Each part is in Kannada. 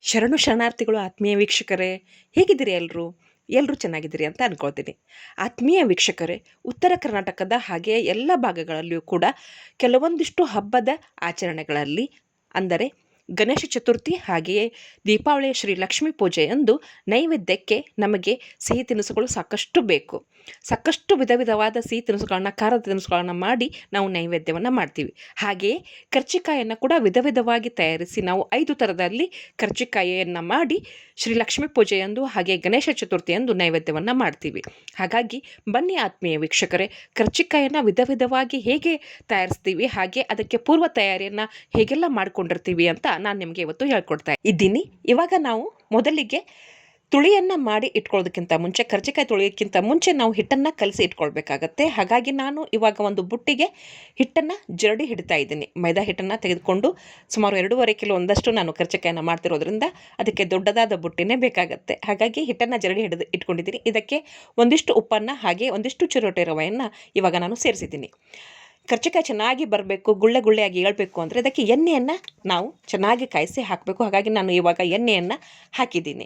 ಶರಣು ಶರಣಾರ್ಥಿಗಳು ಆತ್ಮೀಯ ವೀಕ್ಷಕರೇ, ಹೇಗಿದ್ದೀರಿ ಎಲ್ಲರೂ? ಎಲ್ಲರೂ ಚೆನ್ನಾಗಿದ್ದೀರಿ ಅಂತ ಅಂದ್ಕೊಳ್ತೀನಿ. ಆತ್ಮೀಯ ವೀಕ್ಷಕರೇ, ಉತ್ತರ ಕರ್ನಾಟಕದ ಹಾಗೆಯೇ ಎಲ್ಲ ಭಾಗಗಳಲ್ಲಿಯೂ ಕೂಡ ಕೆಲವೊಂದಿಷ್ಟು ಹಬ್ಬದ ಆಚರಣೆಗಳಲ್ಲಿ, ಅಂದರೆ ಗಣೇಶ ಚತುರ್ಥಿ ಹಾಗೆಯೇ ದೀಪಾವಳಿಯ ಶ್ರೀ ಲಕ್ಷ್ಮೀ ಪೂಜೆಯಂದು ನೈವೇದ್ಯಕ್ಕೆ ನಮಗೆ ಸಿಹಿ ತಿನಿಸುಗಳು ಸಾಕಷ್ಟು ಬೇಕು. ಸಾಕಷ್ಟು ವಿಧ ವಿಧವಾದ ಸಿಹಿ ತಿನಿಸುಗಳನ್ನ, ಖಾರದ ತಿನಿಸುಗಳನ್ನ ಮಾಡಿ ನಾವು ನೈವೇದ್ಯವನ್ನು ಮಾಡ್ತೀವಿ. ಹಾಗೆಯೇ ಕರ್ಜಿಕಾಯನ್ನು ಕೂಡ ವಿಧ ವಿಧವಾಗಿ ತಯಾರಿಸಿ ನಾವು 5 ಥರದಲ್ಲಿ ಕರ್ಜಿಕಾಯಿಯನ್ನು ಮಾಡಿ ಶ್ರೀ ಲಕ್ಷ್ಮೀ ಪೂಜೆಯಂದು ಹಾಗೆ ಗಣೇಶ ಚತುರ್ಥಿಯಂದು ನೈವೇದ್ಯವನ್ನು ಮಾಡ್ತೀವಿ. ಹಾಗಾಗಿ ಬನ್ನಿ ಆತ್ಮೀಯ ವೀಕ್ಷಕರೇ, ಕರ್ಜಿಕಾಯನ್ನು ವಿಧ ವಿಧವಾಗಿ ಹೇಗೆ ತಯಾರಿಸ್ತೀವಿ, ಹಾಗೆ ಅದಕ್ಕೆ ಪೂರ್ವ ತಯಾರಿಯನ್ನು ಹೇಗೆಲ್ಲ ಮಾಡ್ಕೊಂಡಿರ್ತೀವಿ ಅಂತ ನಾನು ನಿಮಗೆ ಇವತ್ತು ಹೇಳ್ಕೊಡ್ತಾ ಇದ್ದೀನಿ. ಇವಾಗ ನಾವು ಮೊದಲಿಗೆ ತುಳಿಯನ್ನು ಮಾಡಿ ಇಟ್ಕೊಳ್ಳೋದಕ್ಕಿಂತ ಮುಂಚೆ, ಕರ್ಜಿಕಾಯಿ ತುಳಿಯೋಕ್ಕಿಂತ ಮುಂಚೆ ನಾವು ಹಿಟ್ಟನ್ನು ಕಲಸಿ ಇಟ್ಕೊಳ್ಬೇಕಾಗತ್ತೆ. ಹಾಗಾಗಿ ನಾನು ಇವಾಗ ಒಂದು ಬುಟ್ಟಿಗೆ ಹಿಟ್ಟನ್ನು ಜರಡಿ ಹಿಡಿತಾ ಇದ್ದೀನಿ. ಮೈದಾ ಹಿಟ್ಟನ್ನು ತೆಗೆದುಕೊಂಡು ಸುಮಾರು 2.5 ಕಿಲೋ ಒಂದಷ್ಟು ನಾನು ಕರ್ಜಿಕಾಯನ್ನು ಮಾಡ್ತಿರೋದ್ರಿಂದ ಅದಕ್ಕೆ ದೊಡ್ಡದಾದ ಬುಟ್ಟಿನೇ ಬೇಕಾಗತ್ತೆ. ಹಾಗಾಗಿ ಹಿಟ್ಟನ್ನು ಜರಡಿ ಹಿಡಿದು ಇಟ್ಕೊಂಡಿದ್ದೀನಿ. ಇದಕ್ಕೆ ಒಂದಿಷ್ಟು ಉಪ್ಪನ್ನು ಹಾಗೆ ಒಂದಿಷ್ಟು ಚಿರೋಟಿ ರವೆಯನ್ನು ಇವಾಗ ನಾನು ಸೇರಿಸಿದ್ದೀನಿ. ಕರ್ಜಿಕಾಯಿ ಚೆನ್ನಾಗಿ ಬರಬೇಕು, ಗುಳ್ಳೆ ಗುಳ್ಳೆಯಾಗಿ ಏಳಬೇಕು ಅಂದರೆ ಇದಕ್ಕೆ ಎಣ್ಣೆಯನ್ನು ನಾವು ಚೆನ್ನಾಗಿ ಕಾಯಿಸಿ ಹಾಕಬೇಕು. ಹಾಗಾಗಿ ನಾನು ಇವಾಗ ಎಣ್ಣೆಯನ್ನು ಹಾಕಿದ್ದೀನಿ.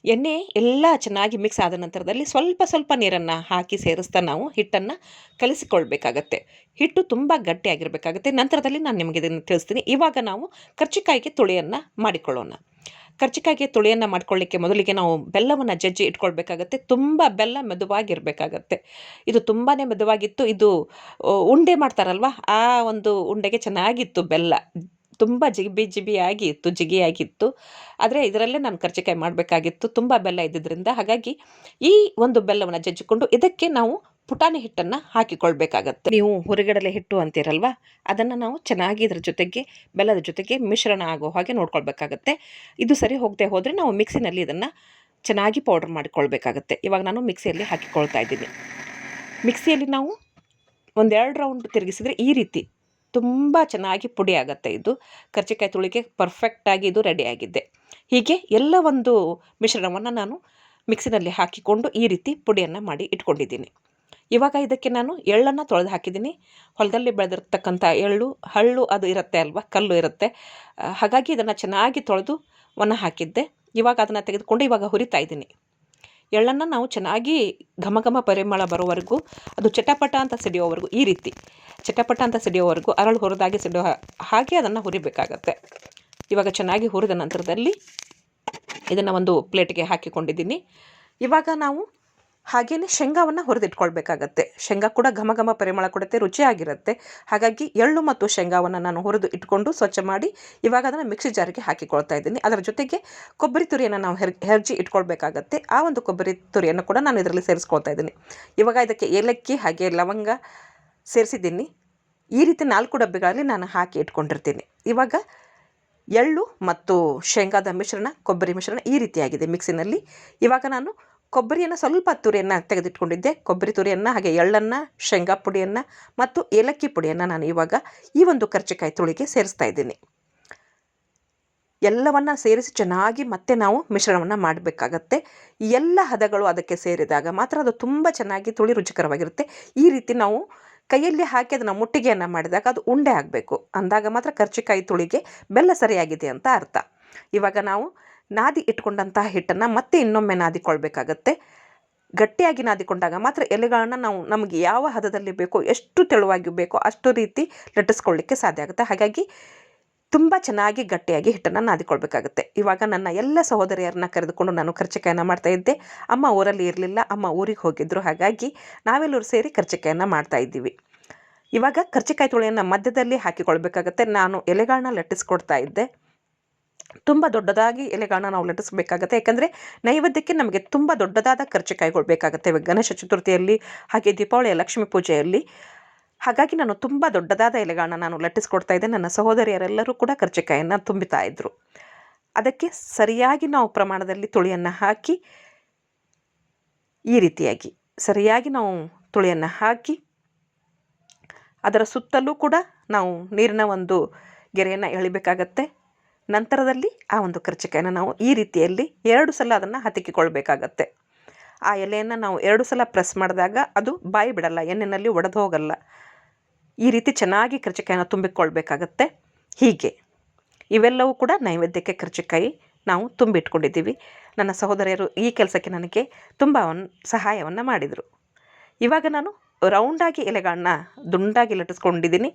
ಎಣ್ಣೆ ಎಲ್ಲ ಚೆನ್ನಾಗಿ ಮಿಕ್ಸ್ ಆದ ನಂತರದಲ್ಲಿ ಸ್ವಲ್ಪ ಸ್ವಲ್ಪ ನೀರನ್ನು ಹಾಕಿ ಸೇರಿಸ್ತಾ ನಾವು ಹಿಟ್ಟನ್ನು ಕಲಿಸಿಕೊಳ್ಬೇಕಾಗತ್ತೆ. ಹಿಟ್ಟು ತುಂಬ ಗಟ್ಟಿಯಾಗಿರಬೇಕಾಗತ್ತೆ. ನಂತರದಲ್ಲಿ ನಾನು ನಿಮಗೆ ಇದನ್ನು ತಿಳಿಸ್ತೀನಿ. ಇವಾಗ ನಾವು ಕರ್ಜಿಕಾಯಿಗೆ ತುಳಿಯನ್ನು ಮಾಡಿಕೊಳ್ಳೋಣ. ಕರ್ಜಿಕಾಯಿಗೆ ತುಳಿಯನ್ನು ಮಾಡ್ಕೊಳ್ಳಿಕ್ಕೆ ಮೊದಲಿಗೆ ನಾವು ಬೆಲ್ಲವನ್ನು ಜಜ್ಜಿ ಇಟ್ಕೊಳ್ಬೇಕಾಗತ್ತೆ. ತುಂಬ ಬೆಲ್ಲ ಮೆದುವಾಗಿರಬೇಕಾಗತ್ತೆ. ಇದು ತುಂಬಾ ಮೆದುವಾಗಿತ್ತು. ಇದು ಉಂಡೆ ಮಾಡ್ತಾರಲ್ವ, ಆ ಒಂದು ಉಂಡೆಗೆ ಚೆನ್ನಾಗಿತ್ತು ಬೆಲ್ಲ. ತುಂಬ ಜಿಗಿಯಾಗಿ ಇತ್ತು, ಜಿಗಿಯಾಗಿತ್ತು. ಆದರೆ ಇದರಲ್ಲೇ ನಾನು ಕರ್ಜಿಕಾಯಿ ಮಾಡಬೇಕಾಗಿತ್ತು, ತುಂಬ ಬೆಲ್ಲ ಇದ್ದಿದ್ದರಿಂದ. ಹಾಗಾಗಿ ಈ ಒಂದು ಬೆಲ್ಲವನ್ನು ಜಜ್ಜಿಕೊಂಡು ಇದಕ್ಕೆ ನಾವು ಪುಟಾಣಿ ಹಿಟ್ಟನ್ನು ಹಾಕಿಕೊಳ್ಬೇಕಾಗತ್ತೆ. ನೀವು ಹುರಿಗಡಲೆ ಹಿಟ್ಟು ಅಂತೀರಲ್ವ, ಅದನ್ನು ನಾವು ಚೆನ್ನಾಗಿ ಇದರ ಜೊತೆಗೆ ಬೆಲ್ಲದ ಜೊತೆಗೆ ಮಿಶ್ರಣ ಆಗೋ ಹಾಗೆ ನೋಡ್ಕೊಳ್ಬೇಕಾಗತ್ತೆ. ಇದು ಸರಿ ಹೋಗದೆ ಹೋದರೆ ನಾವು ಮಿಕ್ಸಿನಲ್ಲಿ ಇದನ್ನು ಚೆನ್ನಾಗಿ ಪೌಡ್ರ್ ಮಾಡಿಕೊಳ್ಬೇಕಾಗತ್ತೆ. ಇವಾಗ ನಾನು ಮಿಕ್ಸಿಯಲ್ಲಿ ಹಾಕಿಕೊಳ್ತಾ ಇದ್ದೀನಿ. ಮಿಕ್ಸಿಯಲ್ಲಿ ನಾವು 1-2 ರೌಂಡ್ ತಿರುಗಿಸಿದರೆ ಈ ರೀತಿ ತುಂಬ ಚೆನ್ನಾಗಿ ಪುಡಿ ಆಗುತ್ತೆ. ಇದು ಕರ್ಜಿಕಾಯಿ ತುಳಿಗೆ ಪರ್ಫೆಕ್ಟಾಗಿ ಇದು ರೆಡಿಯಾಗಿದೆ. ಹೀಗೆ ಎಲ್ಲ ಒಂದು ಮಿಶ್ರಣವನ್ನು ನಾನು ಮಿಕ್ಸಿನಲ್ಲಿ ಹಾಕಿಕೊಂಡು ಈ ರೀತಿ ಪುಡಿಯನ್ನು ಮಾಡಿ ಇಟ್ಕೊಂಡಿದ್ದೀನಿ. ಇವಾಗ ಇದಕ್ಕೆ ನಾನು ಎಳ್ಳನ್ನು ತೊಳೆದು ಹಾಕಿದ್ದೀನಿ. ಹೊಲದಲ್ಲಿ ಬೆಳೆದಿರ್ತಕ್ಕಂಥ ಎಳ್ಳು, ಹಳ್ಳು ಅದು ಇರುತ್ತೆ ಅಲ್ವಾ, ಕಲ್ಲು ಇರುತ್ತೆ. ಹಾಗಾಗಿ ಇದನ್ನು ಚೆನ್ನಾಗಿ ತೊಳೆದು ಒಣ ಹಾಕಿದ್ದೆ. ಇವಾಗ ಅದನ್ನು ತೆಗೆದುಕೊಂಡು ಇವಾಗ ಹುರಿತಾ ಇದ್ದೀನಿ. ಎಳ್ಳನ್ನು ನಾವು ಚೆನ್ನಾಗಿ ಘಮ ಘಮ ಪರಿಮಳ ಬರೋವರೆಗೂ, ಅದು ಚಟಪಟ ಅಂತ ಸಿಡಿಯೋವರೆಗೂ, ಈ ರೀತಿ ಚಟಪಟ ಅಂತ ಸಿಡಿಯೋವರೆಗೂ, ಅರಳು ಹುರಿದಾಗಿ ಸಿಡಿಯೋ ಹಾಗೆ ಅದನ್ನು ಹುರಿಬೇಕಾಗತ್ತೆ. ಇವಾಗ ಚೆನ್ನಾಗಿ ಹುರಿದ ನಂತರದಲ್ಲಿ ಇದನ್ನು ಒಂದು ಪ್ಲೇಟಿಗೆ ಹಾಕಿಕೊಂಡಿದ್ದೀನಿ. ಇವಾಗ ನಾವು ಹಾಗೆಯೇ ಶೇಂಗಾವನ್ನು ಹುರಿದಿಟ್ಕೊಳ್ಬೇಕಾಗತ್ತೆ. ಶೇಂಗಾ ಕೂಡ ಘಮ ಘಮ ಪರಿಮಳ ಕೊಡುತ್ತೆ, ರುಚಿಯಾಗಿರುತ್ತೆ. ಹಾಗಾಗಿ ಎಳ್ಳು ಮತ್ತು ಶೇಂಗಾವನ್ನು ನಾನು ಹುರಿದು ಇಟ್ಕೊಂಡು ಸ್ವಚ್ಛ ಮಾಡಿ ಇವಾಗ ಅದನ್ನು ಮಿಕ್ಸಿ ಜಾರಿಗೆ ಹಾಕಿಕೊಳ್ತಾ ಇದ್ದೀನಿ. ಅದರ ಜೊತೆಗೆ ಕೊಬ್ಬರಿ ತುರಿಯನ್ನು ನಾವು ಹೆರ್ಜಿ ಇಟ್ಕೊಳ್ಬೇಕಾಗತ್ತೆ. ಆ ಒಂದು ಕೊಬ್ಬರಿ ತುರಿಯನ್ನು ಕೂಡ ನಾನು ಇದರಲ್ಲಿ ಸೇರಿಸ್ಕೊಳ್ತಾ ಇದ್ದೀನಿ. ಇವಾಗ ಇದಕ್ಕೆ ಏಲಕ್ಕಿ ಹಾಗೆ ಲವಂಗ ಸೇರಿಸಿದ್ದೀನಿ. ಈ ರೀತಿ 4 ಡಬ್ಬಿಗಳಲ್ಲಿ ನಾನು ಹಾಕಿ ಇಟ್ಕೊಂಡಿರ್ತೀನಿ. ಇವಾಗ ಎಳ್ಳು ಮತ್ತು ಶೇಂಗಾದ ಮಿಶ್ರಣ, ಕೊಬ್ಬರಿ ಮಿಶ್ರಣ ಈ ರೀತಿಯಾಗಿದೆ ಮಿಕ್ಸಿನಲ್ಲಿ. ಇವಾಗ ನಾನು ಕೊಬ್ಬರಿಯನ್ನು ಸ್ವಲ್ಪ ತುರಿಯನ್ನು ತೆಗೆದಿಟ್ಕೊಂಡಿದ್ದೆ. ಕೊಬ್ಬರಿ ತುರಿಯನ್ನು ಹಾಗೆ ಎಳ್ಳನ್ನು, ಶೇಂಗಾ ಪುಡಿಯನ್ನು ಮತ್ತು ಏಲಕ್ಕಿ ಪುಡಿಯನ್ನು ನಾನು ಇವಾಗ ಈ ಒಂದು ಕರ್ಜಿಕಾಯಿ ತುಳಿಗೆ ಸೇರಿಸ್ತಾ ಇದ್ದೀನಿ. ಎಲ್ಲವನ್ನು ಸೇರಿಸಿ ಚೆನ್ನಾಗಿ ಮತ್ತೆ ನಾವು ಮಿಶ್ರಣವನ್ನು ಮಾಡಬೇಕಾಗತ್ತೆ. ಎಲ್ಲ ಹದಗಳು ಅದಕ್ಕೆ ಸೇರಿದಾಗ ಮಾತ್ರ ಅದು ತುಂಬ ಚೆನ್ನಾಗಿ ತುಳಿ ರುಚಿಕರವಾಗಿರುತ್ತೆ. ಈ ರೀತಿ ನಾವು ಕೈಯಲ್ಲಿ ಹಾಕಿ ಅದನ್ನು ಮುಟ್ಟಿಗೆಯನ್ನು ಮಾಡಿದಾಗ ಅದು ಉಂಡೆ ಆಗಬೇಕು. ಅಂದಾಗ ಮಾತ್ರ ಕರ್ಜಿಕಾಯಿ ತುಳಿಗೆ ಬೆಲ್ಲ ಸರಿಯಾಗಿದೆ ಅಂತ ಅರ್ಥ. ಇವಾಗ ನಾವು ನಾದಿ ಇಟ್ಕೊಂಡಂತಹ ಹಿಟ್ಟನ್ನು ಮತ್ತೆ ಇನ್ನೊಮ್ಮೆ ನಾದಿಕೊಳ್ಬೇಕಾಗತ್ತೆ. ಗಟ್ಟಿಯಾಗಿ ನಾದಿಕೊಂಡಾಗ ಮಾತ್ರ ಎಲೆಗಳನ್ನು ನಾವು ನಮಗೆ ಯಾವ ಹದದಲ್ಲಿ ಬೇಕೋ, ಎಷ್ಟು ತೆಳುವಾಗಿ ಬೇಕೋ ಅಷ್ಟು ರೀತಿ ಲಟ್ಟಿಸ್ಕೊಳ್ಳಿಕ್ಕೆ ಸಾಧ್ಯ ಆಗುತ್ತೆ. ಹಾಗಾಗಿ ತುಂಬ ಚೆನ್ನಾಗಿ ಗಟ್ಟಿಯಾಗಿ ಹಿಟ್ಟನ್ನು ನಾದಿಕೊಳ್ಬೇಕಾಗುತ್ತೆ. ಇವಾಗ ನನ್ನ ಎಲ್ಲ ಸಹೋದರಿಯರನ್ನ ಕರೆದುಕೊಂಡು ನಾನು ಕರ್ಜಿಕಾಯನ್ನು ಮಾಡ್ತಾಯಿದ್ದೆ. ಅಮ್ಮ ಊರಲ್ಲಿ ಇರಲಿಲ್ಲ, ಅಮ್ಮ ಊರಿಗೆ ಹೋಗಿದ್ದರು. ಹಾಗಾಗಿ ನಾವೆಲ್ಲರೂ ಸೇರಿ ಕರ್ಜಿಕಾಯನ್ನು ಮಾಡ್ತಾಯಿದ್ದೀವಿ. ಇವಾಗ ಕರ್ಜಿಕಾಯಿ ತುಳಿಯನ್ನು ಮಧ್ಯದಲ್ಲಿ ಹಾಕಿಕೊಳ್ಬೇಕಾಗತ್ತೆ. ನಾನು ಎಲೆಗಳನ್ನ ಲಟ್ಟಿಸ್ಕೊಡ್ತಾ ಇದ್ದೆ. ತುಂಬ ದೊಡ್ಡದಾಗಿ ಎಲೆಗಳನ್ನ ನಾವು ಲಟ್ಟಿಸ್ಬೇಕಾಗತ್ತೆ. ಯಾಕಂದರೆ ನೈವೇದ್ಯಕ್ಕೆ ನಮಗೆ ತುಂಬ ದೊಡ್ಡದಾದ ಕರ್ಜಿಕಾಯಿಗಳು ಬೇಕಾಗುತ್ತೆ ಗಣೇಶ ಚತುರ್ಥಿಯಲ್ಲಿ ಹಾಗೆ ದೀಪಾವಳಿಯ ಲಕ್ಷ್ಮೀ ಪೂಜೆಯಲ್ಲಿ. ಹಾಗಾಗಿ ನಾನು ತುಂಬ ದೊಡ್ಡದಾದ ಎಲೆಗಳನ್ನ ನಾನು ಲಟ್ಟಿಸ್ಕೊಡ್ತಾ ಇದ್ದೆ. ನನ್ನ ಸಹೋದರಿಯರೆಲ್ಲರೂ ಕೂಡ ಕರ್ಜಿಕಾಯನ್ನು ತುಂಬಿತಾ ಇದ್ದರು. ಅದಕ್ಕೆ ಸರಿಯಾಗಿ ನಾವು ಪ್ರಮಾಣದಲ್ಲಿ ತುಳಿಯನ್ನು ಹಾಕಿ ಈ ರೀತಿಯಾಗಿ ಸರಿಯಾಗಿ ನಾವು ತುಳಿಯನ್ನು ಹಾಕಿ ಅದರ ಸುತ್ತಲೂ ಕೂಡ ನಾವು ನೀರಿನ ಒಂದು ಗೆರೆಯನ್ನು ಎಳಿಬೇಕಾಗತ್ತೆ. ನಂತರದಲ್ಲಿ ಆ ಒಂದು ಕರ್ಜಿಕಾಯನ್ನು ನಾವು ಈ ರೀತಿಯಲ್ಲಿ 2 ಸಲ ಅದನ್ನು ಹತ್ತಿಕ್ಕಿಕೊಳ್ಬೇಕಾಗತ್ತೆ. ಆ ಎಲೆಯನ್ನು ನಾವು 2 ಸಲ ಪ್ರೆಸ್ ಮಾಡಿದಾಗ ಅದು ಬಾಯಿ ಬಿಡಲ್ಲ, ಎಣ್ಣೆಯಲ್ಲಿ ಒಡೆದು ಹೋಗಲ್ಲ. ಈ ರೀತಿ ಚೆನ್ನಾಗಿ ಕರ್ಜಿಕಾಯನ್ನು ತುಂಬಿಕೊಳ್ಬೇಕಾಗತ್ತೆ. ಹೀಗೆ ಇವೆಲ್ಲವೂ ಕೂಡ ನೈವೇದ್ಯಕ್ಕೆ ಕರ್ಜಿಕಾಯಿ ನಾವು ತುಂಬಿಟ್ಕೊಂಡಿದ್ದೀವಿ. ನನ್ನ ಸಹೋದರಿಯರು ಈ ಕೆಲಸಕ್ಕೆ ನನಗೆ ತುಂಬ ಸಹಾಯವನ್ನು ಮಾಡಿದರು. ಇವಾಗ ನಾನು ರೌಂಡಾಗಿ ಎಲೆಗಳನ್ನ ದುಂಡಾಗಿ ಲಟ್ಟಿಸ್ಕೊಂಡಿದ್ದೀನಿ.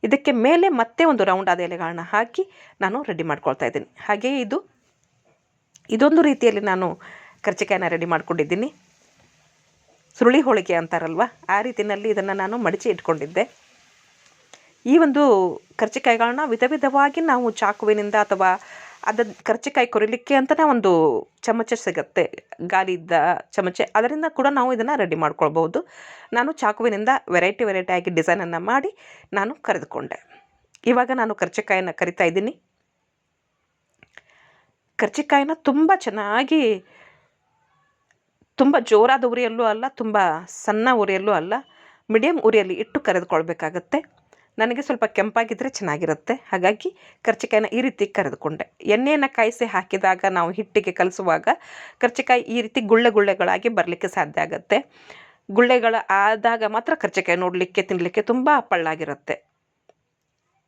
ಇದಕ್ಕೆ ಮೇಲೆ ಮತ್ತೆ ಒಂದು ರೌಂಡಾದ ಎಲೆಗಳನ್ನ ಹಾಕಿ ನಾನು ರೆಡಿ ಮಾಡ್ಕೊಳ್ತಾ ಇದ್ದೀನಿ. ಹಾಗೆಯೇ ಇದೊಂದು ರೀತಿಯಲ್ಲಿ ನಾನು ಕರ್ಜಿಕಾಯನ್ನ ರೆಡಿ ಮಾಡ್ಕೊಂಡಿದ್ದೀನಿ. ಸುರುಳಿ ಹೋಳಿಗೆ ಅಂತಾರಲ್ವ, ಆ ರೀತಿಯಲ್ಲಿ ಇದನ್ನು ನಾನು ಮಡಚಿ ಇಟ್ಕೊಂಡಿದ್ದೆ. ಈ ಒಂದು ಕರ್ಜಿಕಾಯಿಗಳನ್ನ ವಿಧ ವಿಧವಾಗಿ ನಾವು ಚಾಕುವಿನಿಂದ ಅಥವಾ ಕರ್ಜಿಕಾಯಿ ಕೊರಿಲಿಕ್ಕೆ ಅಂತಲೇ ಒಂದು ಚಮಚ ಸಿಗುತ್ತೆ, ಗಾಲಿ ಇದ್ದ ಚಮಚೆ, ಅದರಿಂದ ಕೂಡ ನಾವು ಇದನ್ನು ರೆಡಿ ಮಾಡ್ಕೊಳ್ಬೋದು. ನಾನು ಚಾಕುವಿನಿಂದ ವೆರೈಟಿ ಆಗಿ ಡಿಸೈನನ್ನು ಮಾಡಿ ನಾನು ಕರೆದುಕೊಂಡೆ. ಇವಾಗ ನಾನು ಕರ್ಜಿಕಾಯನ್ನು ಕರಿತಾ ಇದ್ದೀನಿ. ಕರ್ಜಿಕಾಯಿನ ತುಂಬ ಚೆನ್ನಾಗಿ, ತುಂಬ ಜೋರಾದ ಉರಿಯಲ್ಲೂ ಅಲ್ಲ, ತುಂಬ ಸಣ್ಣ ಉರಿಯಲ್ಲೂ ಅಲ್ಲ, ಮೀಡಿಯಮ್ ಉರಿಯಲ್ಲಿ ಇಟ್ಟು ಕರೆದುಕೊಳ್ಬೇಕಾಗತ್ತೆ. ನನಗೆ ಸ್ವಲ್ಪ ಕೆಂಪಾಗಿದ್ದರೆ ಚೆನ್ನಾಗಿರುತ್ತೆ, ಹಾಗಾಗಿ ಕರ್ಜಿಕಾಯಿನ ಈ ರೀತಿ ಕರೆದುಕೊಂಡೆ. ಎಣ್ಣೆಯನ್ನು ಕಾಯಿಸಿ ಹಾಕಿದಾಗ ನಾವು ಹಿಟ್ಟಿಗೆ ಕಲಿಸುವಾಗ ಕರ್ಜಿಕಾಯಿ ಈ ರೀತಿ ಗುಳ್ಳೆಗಳಾಗಿ ಬರಲಿಕ್ಕೆ ಸಾಧ್ಯ ಆಗುತ್ತೆ. ಆದಾಗ ಮಾತ್ರ ಕರ್ಜಿಕಾಯಿ ನೋಡಲಿಕ್ಕೆ ತಿನ್ನಲಿಕ್ಕೆ ತುಂಬ ಪಳ್ಳಾಗಿರುತ್ತೆ.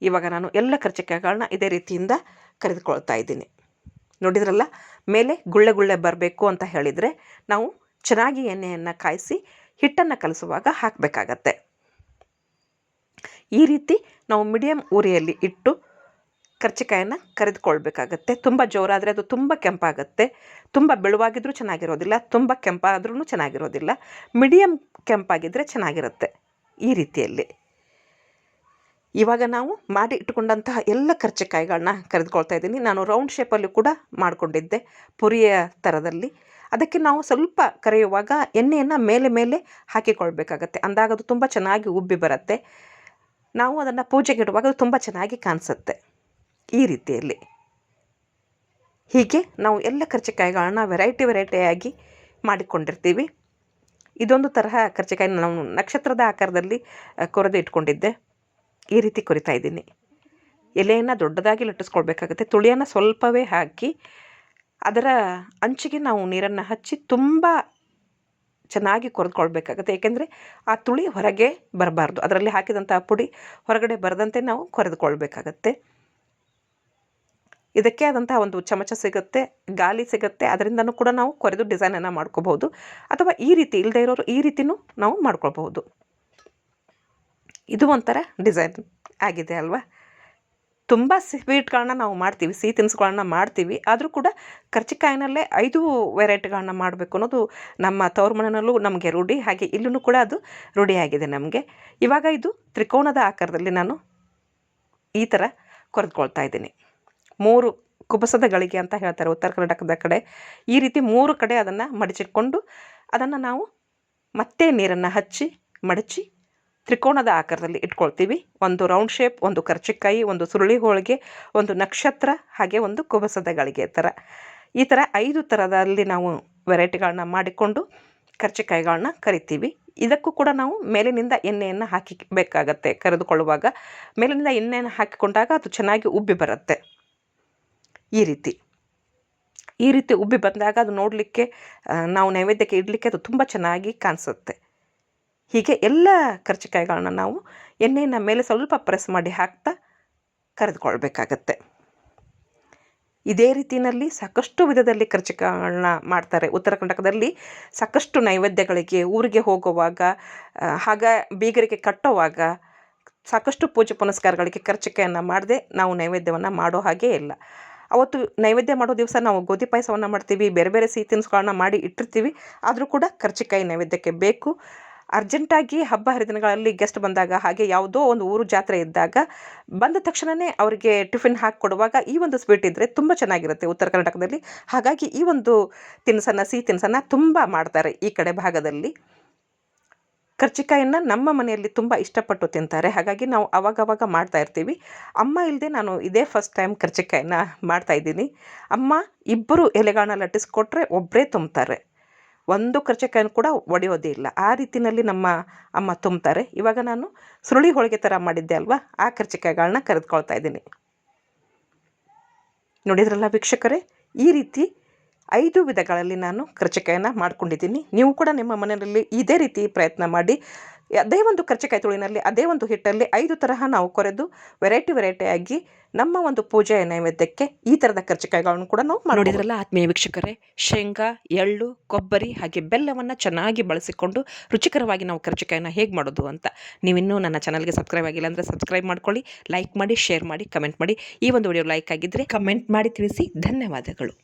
ಇವಾಗ ನಾನು ಎಲ್ಲ ಕರ್ಜಿಕಾಯಿಗಳನ್ನ ಇದೇ ರೀತಿಯಿಂದ ಕರೆದುಕೊಳ್ತಾ ಇದ್ದೀನಿ. ನೋಡಿದ್ರಲ್ಲ, ಮೇಲೆ ಗುಳ್ಳೆ ಬರಬೇಕು ಅಂತ ಹೇಳಿದರೆ ನಾವು ಚೆನ್ನಾಗಿ ಎಣ್ಣೆಯನ್ನು ಕಾಯಿಸಿ ಹಿಟ್ಟನ್ನು ಕಲಿಸುವಾಗ ಹಾಕಬೇಕಾಗತ್ತೆ. ಈ ರೀತಿ ನಾವು ಮೀಡಿಯಮ್ ಉರಿಯಲ್ಲಿ ಇಟ್ಟು ಕರ್ಜಿಕಾಯನ್ನು ಕರೆದುಕೊಳ್ಬೇಕಾಗತ್ತೆ. ತುಂಬ ಜೋರಾದರೆ ಅದು ತುಂಬ ಕೆಂಪಾಗುತ್ತೆ, ತುಂಬ ಬೆಳುವಾಗಿದ್ರೂ ಚೆನ್ನಾಗಿರೋದಿಲ್ಲ, ತುಂಬ ಕೆಂಪಾದ್ರೂ ಚೆನ್ನಾಗಿರೋದಿಲ್ಲ. ಮೀಡಿಯಮ್ ಕೆಂಪಾಗಿದ್ದರೆ ಚೆನ್ನಾಗಿರುತ್ತೆ. ಈ ರೀತಿಯಲ್ಲಿ ಇವಾಗ ನಾವು ಮಾಡಿ ಇಟ್ಟುಕೊಂಡಂತಹ ಎಲ್ಲ ಕರ್ಜಿಕಾಯಿಗಳನ್ನ ಕರೆದುಕೊಳ್ತಾ ಇದ್ದೀನಿ. ನಾನು ರೌಂಡ್ ಶೇಪಲ್ಲಿ ಕೂಡ ಮಾಡಿಕೊಂಡಿದ್ದೆ, ಪುರಿಯ ಥರದಲ್ಲಿ. ಅದಕ್ಕೆ ನಾವು ಸ್ವಲ್ಪ ಕರೆಯುವಾಗ ಎಣ್ಣೆಯನ್ನು ಮೇಲೆ ಹಾಕಿಕೊಳ್ಬೇಕಾಗತ್ತೆ. ಅಂದಾಗ ಅದು ತುಂಬ ಚೆನ್ನಾಗಿ ಉಬ್ಬಿ ಬರುತ್ತೆ. ನಾವು ಅದನ್ನು ಪೂಜೆಗೆ ಇಡುವಾಗ ಅದು ತುಂಬ ಚೆನ್ನಾಗಿ ಕಾಣಿಸುತ್ತೆ. ಈ ರೀತಿಯಲ್ಲಿ ಹೀಗೆ ನಾವು ಎಲ್ಲ ಕರ್ಜಿಕಾಯಿಗಳನ್ನ ವೆರೈಟಿಯಾಗಿ ಮಾಡಿಕೊಂಡಿರ್ತೀವಿ. ಇದೊಂದು ತರಹ ಕರ್ಜಿಕಾಯಿನ ನಾವು ನಕ್ಷತ್ರದ ಆಕಾರದಲ್ಲಿ ಕೊರೆದು ಇಟ್ಕೊಂಡಿದ್ದೆ. ಈ ರೀತಿ ಕೊರಿತಾ ಇದ್ದೀನಿ. ಎಲೆಯನ್ನು ದೊಡ್ಡದಾಗಿ ಲಟ್ಟಿಸ್ಕೊಳ್ಬೇಕಾಗುತ್ತೆ. ತುಳಿಯನ್ನು ಸ್ವಲ್ಪವೇ ಹಾಕಿ ಅದರ ಅಂಚಿಗೆ ನಾವು ನೀರನ್ನು ಹಚ್ಚಿ ತುಂಬ ಚೆನ್ನಾಗಿ ಕೊರೆದುಕೊಳ್ಬೇಕಾಗುತ್ತೆ. ಏಕೆಂದರೆ ಆ ತುಳಿ ಹೊರಗೆ ಬರಬಾರ್ದು, ಅದರಲ್ಲಿ ಹಾಕಿದಂಥ ಪುಡಿ ಹೊರಗಡೆ ಬರದಂತೆ ನಾವು ಕೊರೆದುಕೊಳ್ಬೇಕಾಗತ್ತೆ. ಇದಕ್ಕೆ ಆದಂತಹ ಒಂದು ಚಮಚ ಸಿಗುತ್ತೆ, ಗಾಲಿ ಸಿಗುತ್ತೆ, ಅದರಿಂದನೂ ಕೂಡ ನಾವು ಕೊರೆದು ಡಿಸೈನನ್ನು ಮಾಡ್ಕೋಬಹುದು. ಅಥವಾ ಈ ರೀತಿ ಇಲ್ಲದೆ ಇರೋರು ಈ ರೀತಿಯೂ ನಾವು ಮಾಡ್ಕೊಳ್ಬಹುದು. ಇದು ಒಂಥರ ಡಿಸೈನ್ ಆಗಿದೆ ಅಲ್ವಾ. ತುಂಬ ಸ್ವೀಟ್ಗಳನ್ನ ನಾವು ಮಾಡ್ತೀವಿ, ಸಿಹಿ ತಿನಿಸುಗಳನ್ನ ಮಾಡ್ತೀವಿ. ಆದರೂ ಕೂಡ ಕರ್ಜಿಕಾಯಿನಲ್ಲೇ 5 ವೆರೈಟಿಗಳನ್ನ ಮಾಡಬೇಕು ಅನ್ನೋದು ನಮ್ಮ ತವರು ಮನೆಯಲ್ಲೂ ನಮಗೆ ರೂಢಿ. ಹಾಗೆ ಇಲ್ಲೂ ಕೂಡ ಅದು ರೂಢಿಯಾಗಿದೆ ನಮಗೆ. ಇವಾಗ ಇದು ತ್ರಿಕೋನದ ಆಕಾರದಲ್ಲಿ ನಾನು ಈ ಥರ ಕೊರೆದುಕೊಳ್ತಾ ಇದ್ದೀನಿ. 3 ಕುಬಸದ ಗಳಿಗೆ ಅಂತ ಹೇಳ್ತಾರೆ ಉತ್ತರ ಕರ್ನಾಟಕದ ಕಡೆ. ಈ ರೀತಿ 3 ಕಡೆ ಅದನ್ನು ಮಡಚಿಟ್ಕೊಂಡು ಅದನ್ನು ನಾವು ಮತ್ತೆ ನೀರನ್ನು ಹಚ್ಚಿ ಮಡಚಿ ತ್ರಿಕೋನದ ಆಕಾರದಲ್ಲಿ ಇಟ್ಕೊಳ್ತೀವಿ. ಒಂದು ರೌಂಡ್ ಶೇಪ್, ಒಂದು ಕರ್ಜಿಕಾಯಿ, ಒಂದು ಸುರುಳಿ ಹೋಳಿಗೆ, ಒಂದು ನಕ್ಷತ್ರ, ಹಾಗೆ ಒಂದು ಕುಬಸದ ಗಳಿಗೆ ಥರ. ಈ ಥರ 5 ಥರದಲ್ಲಿ ನಾವು ವೆರೈಟಿಗಳನ್ನ ಮಾಡಿಕೊಂಡು ಕರ್ಜಿಕಾಯಿಗಳನ್ನ ಕರಿತೀವಿ. ಇದಕ್ಕೂ ಕೂಡ ನಾವು ಮೇಲಿನಿಂದ ಎಣ್ಣೆಯನ್ನು ಹಾಕಿಬೇಕಾಗತ್ತೆ. ಕರೆದುಕೊಳ್ಳುವಾಗ ಮೇಲಿನಿಂದ ಎಣ್ಣೆಯನ್ನು ಹಾಕಿಕೊಂಡಾಗ ಅದು ಚೆನ್ನಾಗಿ ಉಬ್ಬಿ ಬರುತ್ತೆ. ಈ ರೀತಿ ಉಬ್ಬಿ ಬಂದಾಗ ಅದು ನೋಡಲಿಕ್ಕೆ, ನಾವು ನೈವೇದ್ಯಕ್ಕೆ ಇಡಲಿಕ್ಕೆ ಅದು ತುಂಬ ಚೆನ್ನಾಗಿ ಕಾಣಿಸುತ್ತೆ. ಹೀಗೆ ಎಲ್ಲ ಕರ್ಜಿಕಾಯಿಗಳನ್ನ ನಾವು ಎಣ್ಣೆಯನ್ನು ಮೇಲೆ ಸ್ವಲ್ಪ ಪ್ರೆಸ್ ಮಾಡಿ ಹಾಕ್ತಾ ಕರೆದುಕೊಳ್ಬೇಕಾಗತ್ತೆ. ಇದೇ ರೀತಿಯಲ್ಲಿ ಸಾಕಷ್ಟು ವಿಧದಲ್ಲಿ ಕರ್ಜಿಕಾಯಿಗಳನ್ನ ಮಾಡ್ತಾರೆ. ಉತ್ತರ ಕರ್ನಾಟಕದಲ್ಲಿ ಸಾಕಷ್ಟು ನೈವೇದ್ಯಗಳಿಗೆ, ಊರಿಗೆ ಹೋಗುವಾಗ, ಬೀಗರಿಗೆ ಕಟ್ಟುವಾಗ, ಸಾಕಷ್ಟು ಪೂಜೆ ಪುನಸ್ಕಾರಗಳಿಗೆ ಕರ್ಜಿಕಾಯನ್ನು ಮಾಡದೆ ನಾವು ನೈವೇದ್ಯವನ್ನು ಮಾಡೋ ಹಾಗೆ ಇಲ್ಲ. ಅವತ್ತು ನೈವೇದ್ಯ ಮಾಡೋ ದಿವಸ ನಾವು ಗೋಧಿ ಪಾಯಸವನ್ನು ಮಾಡ್ತೀವಿ, ಬೇರೆ ಸಿಹಿ ತಿನಿಸುಗಳನ್ನ ಮಾಡಿ ಇಟ್ಟಿರ್ತೀವಿ. ಆದರೂ ಕೂಡ ಕರ್ಜಿಕಾಯಿ ನೈವೇದ್ಯಕ್ಕೆ ಬೇಕು. ಅರ್ಜೆಂಟಾಗಿ ಹಬ್ಬ ಹರಿದಿನಗಳಲ್ಲಿ ಗೆಸ್ಟ್ ಬಂದಾಗ, ಹಾಗೆ ಯಾವುದೋ ಒಂದು ಊರು ಜಾತ್ರೆ ಇದ್ದಾಗ ಬಂದ ತಕ್ಷಣವೇ ಅವರಿಗೆ ಟಿಫಿನ್ ಹಾಕಿಕೊಡುವಾಗ ಈ ಒಂದು ಸ್ವೀಟ್ ಇದ್ದರೆ ತುಂಬ ಚೆನ್ನಾಗಿರುತ್ತೆ ಉತ್ತರ ಕರ್ನಾಟಕದಲ್ಲಿ. ಹಾಗಾಗಿ ಈ ಒಂದು ಸಿಹಿ ತಿನಿಸನ್ನು ತುಂಬ ಮಾಡ್ತಾರೆ ಈ ಕಡೆ ಭಾಗದಲ್ಲಿ. ಕರ್ಜಿಕಾಯನ್ನು ನಮ್ಮ ಮನೆಯಲ್ಲಿ ತುಂಬ ಇಷ್ಟಪಟ್ಟು ತಿಂತಾರೆ. ಹಾಗಾಗಿ ನಾವು ಅವಾಗವಾಗ ಮಾಡ್ತಾ ಇರ್ತೀವಿ. ಅಮ್ಮ ಇಲ್ಲದೆ ನಾನು ಇದೇ ಫಸ್ಟ್ ಟೈಮ್ ಕರ್ಜಿಕಾಯನ್ನು ಮಾಡ್ತಾಯಿದ್ದೀನಿ. ಅಮ್ಮ 2 ಎಲೆಗಳನ್ನ ಲಟ್ಟಿಸ್ಕೊಟ್ರೆ ಒಬ್ಬರೇ ತುಂಬ್ತಾರೆ, ಒಂದು ಕರ್ಜಿಕಾಯನ್ನು ಕೂಡ ಒಡೆಯೋದೇ ಇಲ್ಲ. ಆ ರೀತಿಯಲ್ಲಿ ನಮ್ಮ ಅಮ್ಮ ತುಂಬ್ತಾರೆ. ಇವಾಗ ನಾನು ಸುರುಳಿ ಹೋಳಿಗೆ ಥರ ಮಾಡಿದ್ದೆ ಅಲ್ವಾ, ಆ ಕರ್ಜಿಕಾಯಿಗಳನ್ನ ಕರೆದುಕೊಳ್ತಾ ಇದ್ದೀನಿ. ನೋಡಿದ್ರಲ್ಲ ವೀಕ್ಷಕರೇ, ಈ ರೀತಿ 5 ವಿಧಗಳಲ್ಲಿ ನಾನು ಕರ್ಜಿಕಾಯನ್ನು ಮಾಡ್ಕೊಂಡಿದ್ದೀನಿ. ನೀವು ಕೂಡ ನಿಮ್ಮ ಮನೆಯಲ್ಲಿ ಇದೇ ರೀತಿ ಪ್ರಯತ್ನ ಮಾಡಿ. ಅದೇ ಒಂದು ಕರ್ಜಿಕಾಯಿ ತುಳಿನಲ್ಲಿ ಅದೇ ಒಂದು ಹಿಟ್ಟಲ್ಲಿ 5 ತರಹ ನಾವು ಕೊರೆದು ವೆರೈಟಿಯಾಗಿ ನಮ್ಮ ಒಂದು ಪೂಜೆಯ ನೈವೇದ್ಯಕ್ಕೆ ಈ ಥರದ ಕರ್ಜಿಕಾಯಿಗಳನ್ನು ಕೂಡ ನಾವು ನೋಡಿದ್ರಲ್ಲ ಆತ್ಮೀಯ ವೀಕ್ಷಕರೇ. ಶೇಂಗಾ, ಎಳ್ಳು, ಕೊಬ್ಬರಿ ಹಾಗೆ ಬೆಲ್ಲವನ್ನು ಚೆನ್ನಾಗಿ ಬಳಸಿಕೊಂಡು ರುಚಿಕರವಾಗಿ ನಾವು ಕರ್ಜಿಕಾಯಿನ ಹೇಗೆ ಮಾಡೋದು ಅಂತ ನೀವಿನ್ನೂ ನನ್ನ ಚಾನಲ್ಗೆ ಸಬ್ಸ್ಕ್ರೈಬ್ ಆಗಿಲ್ಲ ಅಂದರೆ ಸಬ್ಸ್ಕ್ರೈಬ್ ಮಾಡ್ಕೊಳ್ಳಿ. ಲೈಕ್ ಮಾಡಿ, ಶೇರ್ ಮಾಡಿ, ಕಮೆಂಟ್ ಮಾಡಿ. ಈ ಒಂದು ವಿಡಿಯೋ ಲೈಕ್ ಆಗಿದ್ದರೆ ಕಮೆಂಟ್ ಮಾಡಿ ತಿಳಿಸಿ. ಧನ್ಯವಾದಗಳು.